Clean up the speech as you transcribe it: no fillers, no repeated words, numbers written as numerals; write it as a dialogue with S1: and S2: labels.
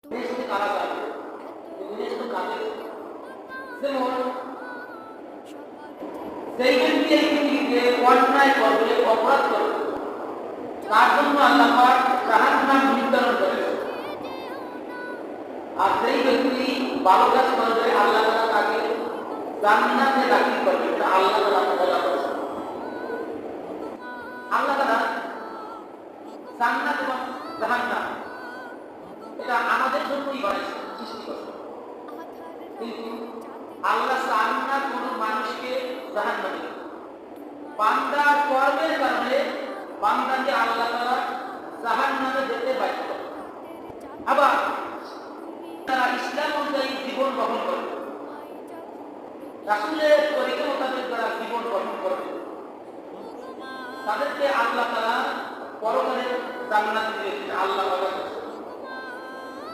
S1: জিনিসটি কারা জানে? এই জিনিসটা কাদের? যেমন যেই ব্যক্তি এই পৃথিবীতে অন্যায় করবে, অপরাধ করবে, তার জন্য আল্লাহ পাক জাহান্নাম নির্ধারণ করেছেন। আর যেই ব্যক্তি ভালো কাজ করবে, আল্লাহ তাআলা তাকে জান্নাতে দাখিল করবে। এটা আল্লাহ তাআলা বলা করেছেন। আল্লাহ তাআলা জান্নাত এবং জাহান্নাম এটা আমাদের জন্যই বানাইছেন, সৃষ্টি করেছেন। কিন্তু আল্লাহ চান না কোনো মানুষকে জাহান্নামে দিতে। বান্দা কর্মের কারণে বান্দাকে আল্লাহ তাআলা জাহান্নামে যেতে বাধ্য করেন। আবার তারা ইসলাম অনুযায়ী জীবন গ্রহণ করে, রাসূলের তরিকা মোতাবেক যারা জীবন গ্রহণ করে, তাদেরকে আল্লাহ তাআলা পরকালে জান্নাতে দিবেন। আল্লাহ তাআলা